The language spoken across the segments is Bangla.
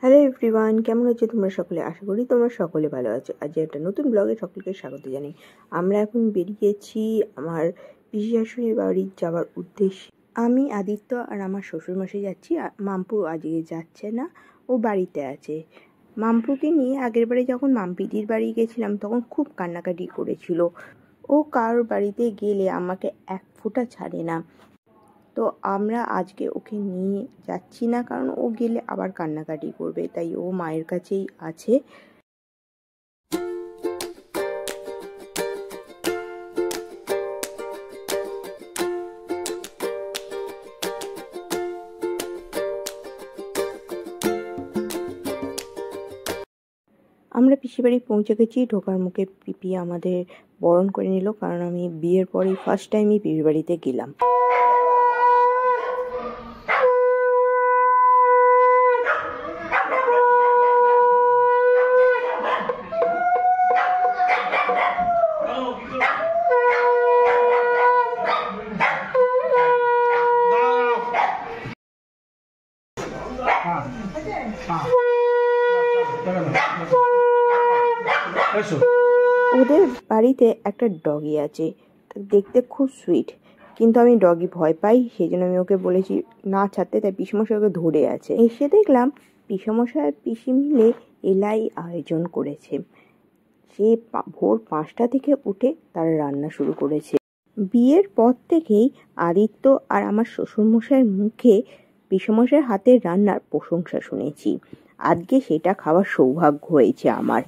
হ্যালো এভরিওয়ান, কেমন আছো তোমরা সকলে? আশা করি তোমরা সকলে ভালো আছো। আজ একটা নতুন ব্লগে সকলকে স্বাগত জানাই। আমরা এখন বেরিয়েছি আমার পিসি শাশুড়ির বাড়ি যাওয়ার উদ্দেশ্যে। আমি, আদিত্য আর আমার শ্বশুরমশাই যাচ্ছি। মাম্পু আজকে যাচ্ছে না, ও বাড়িতে আছে। মাম্পুকে নিয়ে আগের বারে যখন মাম্পিদির বাড়ি গেছিলাম তখন খুব কান্নাকাটি করেছিল। ও কারোর বাড়িতে গেলে আমাকে এক ফোঁটা ছাড়ে না। তো আমরা আজকে ওকে নিয়ে যাচ্ছি না, কারণ ও গেলে আবার কান্নাকাটি করবে, তাই ও মায়ের কাছেই আছে। আমরা পিসি বাড়ি পৌঁছে গেছি। ঢোকার মুখে পিপি আমাদের বরণ করে নিল, কারণ আমি বিয়ের পরেই ফার্স্ট টাইমই পিপি বাড়িতে গেলাম। ওদের বাড়িতে একটা ডগি আছে, দেখতে খুব সুইট, কিন্তু আমি ডগি ভয় পাই, সেই জন্য আমি ওকে বলেছি না ছাড়তে। তাই পিসমশাই ওকে ধরে আছে। এসে দেখলাম পিসমশাই আর পিসি মিলে এলাই আয়োজন করেছে। সে ভোর 5টা থেকে উঠে তারা রান্না শুরু করেছে। বিয়ের পর থেকেই আদিত্য আর আমার শ্বশুরমশাইয়ের মুখে পিসমশাইয়ের হাতের রান্নার প্রশংসা শুনেছি। আজকে সেটা খাওয়ার সৌভাগ্য হয়েছে আমার।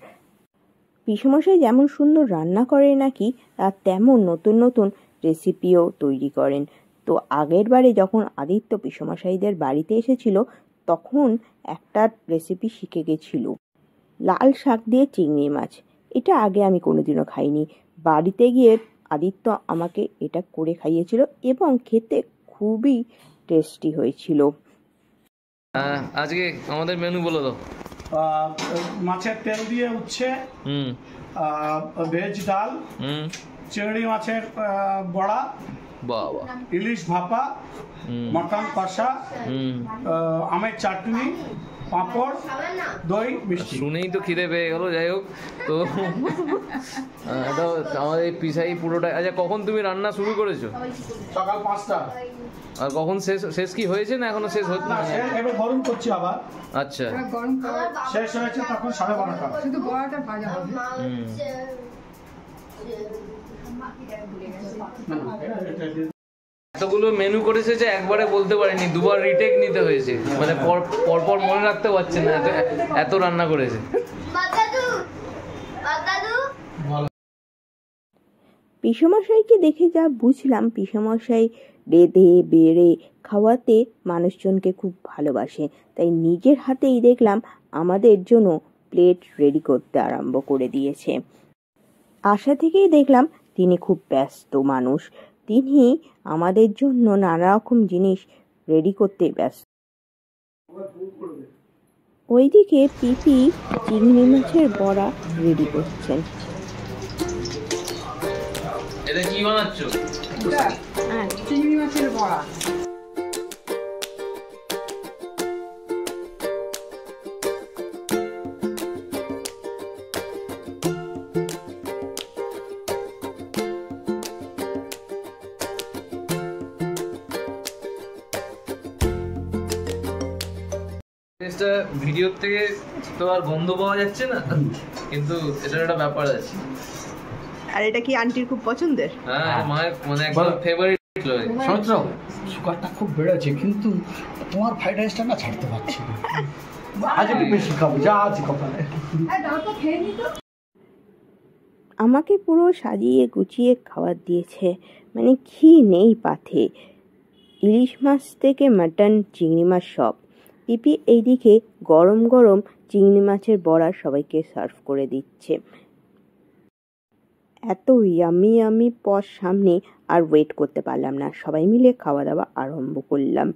পিসমশাই যেমন সুন্দর রান্না করে নাকি, আর তেমন নতুন নতুন রেসিপিও তৈরি করেন। তো আগের বারে যখন আদিত্য পিসমশাইদের বাড়িতে এসেছিল তখন একটা রেসিপি শিখে গেছিল, লাল শাক দিয়ে চিংড়ি মাছ। এটা আগে আমি কোনোদিনও খাইনি। বাড়িতে গিয়ে আদিত্য আমাকে এটা করে খাইয়েছিল এবং খেতে খুবই টেস্টি হয়েছিল। আজকে আমাদের মেনু বলে দাও। মাছের তেল দিয়ে উচ্ছে, ভেজ ডাল, চিংড়ি মাছের বড়া, বাবা, ইলিশ ভাপা, মটন কষা, আমের চাটনি, পাঁপড়, দই, মিষ্টি। শুনেই তো খিদে পেয়ে গেল। যাই হোক, তো এটা আমাদের পিসাই পুরোটাই। আচ্ছা, কখন তুমি রান্না শুরু করেছো? সকাল 5টা। আর কখন শেষ কি হয়েছে না এখনো শেষ হচ্ছে? না, এবার গরম করছি আবার। আচ্ছা, শেষ হয়েছে তখন 12:30টা। শুধু বড়াটা ভাজা হবে। এতগুলো মেনু করেছে যে একবারে বলতে পারিনি, দুবার রিটেক নিতে হয়েছে, মানে পরপর মনে রাখতে পারছে না, এত রান্না করেছে। পিসমশাইকে দেখে যা বুঝলাম, পিসমশাই রেঁধে বেড়ে খাওয়াতে মানুষজনকে খুব ভালোবাসে। তাই নিজের হাতেই দেখলাম আমাদের জন্য প্লেট রেডি করতে আরম্ভ করে দিয়েছে। আশা থেকেই দেখলাম তিনি খুব ব্যস্ত মানুষ। তিনি আমাদের জন্য নানা রকম জিনিস রেডি করতে ব্যস্ত। ওইদিকে পিপি চিংড়ি মাছের বড়া রেডি করছেন। এটা কি বানাচ্ছো? চিংড়ি মাছের বড়া। ভিডিও থেকে তো আর গন্ধ পাওয়া যাচ্ছে না, কিন্তু এটার একটা ব্যাপার আছে। আর এটা কি আন্টির খুব পছন্দের? হ্যাঁ, মায়ের মানে একদম ফেভারিট। সৌত্র, সুগারটা খুব বেড়েছে, কিন্তু তোমার ফ্রাইড রাইসটা না ছাড়তে পারছি না। আজ একটু বেশি খাবো, যা আছে কপালে। আমাকে পুরো সাজিয়ে গুছিয়ে খাবার দিয়েছে, মানে কি নেই পাথে। ইলিশ মাছ থেকে মাটন, চিংড়ি মাছ সব। পিপি এইদিকে গরম গরম চিংড়ি মাছের বড়া সবাইকে সার্ভ করে দিচ্ছে। এত ইয়ামি ইয়ামি পদ সামনে আর ওয়েট করতে পারলাম না, সবাই মিলে খাওয়া দাওয়া আরম্ভ করলাম।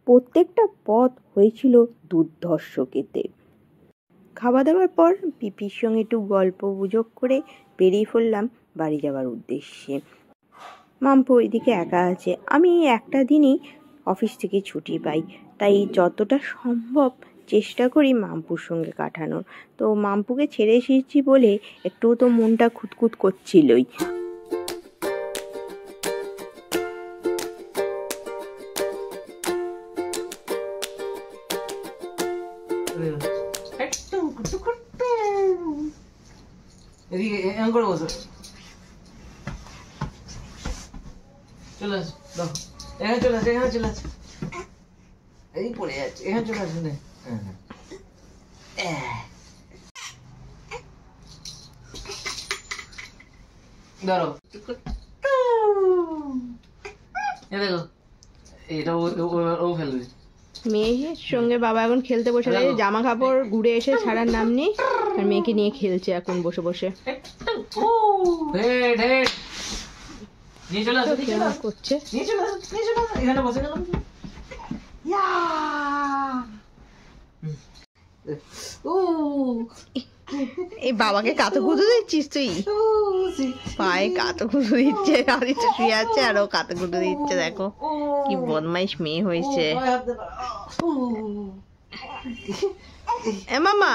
প্রত্যেকটা পদ হয়েছিল দুর্ধর্ষ খেতে। খাওয়া দাওয়ার পর পিপির সঙ্গে একটু গল্প গুজব করে বেরিয়ে পড়লাম বাড়ি যাওয়ার উদ্দেশ্যে। মাম্পু এদিকে একা আছে। আমি একটা দিনই অফিস থেকে ছুটি পাই, তাই যতটা সম্ভব চেষ্টা করি মাম্পুর সঙ্গে কাটানোর। তো মাম্পুকে ছেড়ে এসেছি বলে একটু তো মনটা খুঁতখুত করছিলই। এদিকে এমন করে বসো, চলে আসো, দাও এখানে চলে আসো, এখানে চলে আসো, এই পড়ে যাচ্ছে, এখানে চলে আসো। ধরো, এ দেখো, এটা ও ফেলবে। মেয়ের সঙ্গে বাবা এখন খেলতে বসে গেছে, জামা কাপড় ঘুরে এসে ছাড়ার নাম নেই, আর মেয়েকে নিয়ে খেলছে এখন বসে বসে। নিয়ে চলে আসো, করছে নিয়ে চলে আসো, নিয়ে চলে আসো, এখানে বসে গেলাম। এই বাবাকে কাতো গুঁতো দিচ্ছিস তুই? পায়ে কাতো গুঁতো দিচ্ছে, আদিত্য শুয়ে আছে আর ও কাতো গুঁতো দিচ্ছে। দেখো কি বদমাইশ মেয়ে হয়েছে। এ মামা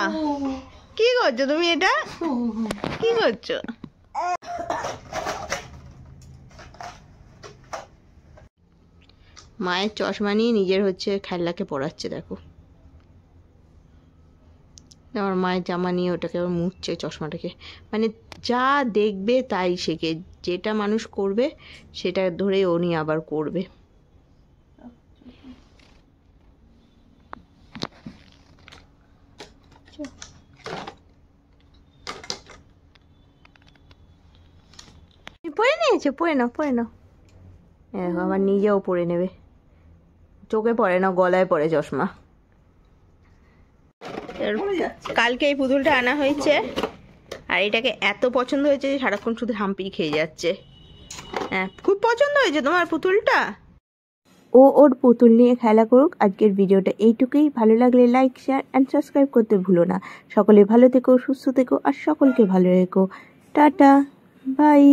কি করছো তুমি? এটা কি করছো? মায়ের চশমা নিয়ে নিজের হচ্ছে খেলনাকে পড়াচ্ছে। দেখো আমার মায়ের জামা নিয়ে ওটাকে আবার মুছছে চশমাটাকে। মানে যা দেখবে তাই শেখে, যেটা মানুষ করবে সেটা ধরে ও নিয়ে আবার করবে। পরে নিয়েছে, পরে নাও, পরে নাও। দেখো আবার নিজেও পরে নেবে, চোখে পড়ে না, গলায় পড়ে চশমা। কালকে এই পুতুলটা আনা হয়েছে, আর এটাকে এত পছন্দ হয়েছে যে সারাক্ষণ শুধু হাম্পি খেয়ে যাচ্ছে। হ্যাঁ, খুব পছন্দ হয়েছে তোমার পুতুলটা। ও ওর পুতুল নিয়ে খেলা করুক। আজকের ভিডিওটা এইটুকুই। ভালো লাগলে লাইক, শেয়ার অ্যান্ড সাবস্ক্রাইব করতে ভুলো না। সকলে ভালো থেকো, সুস্থ থেকো আর সকলকে ভালো রেখো। Tata, by.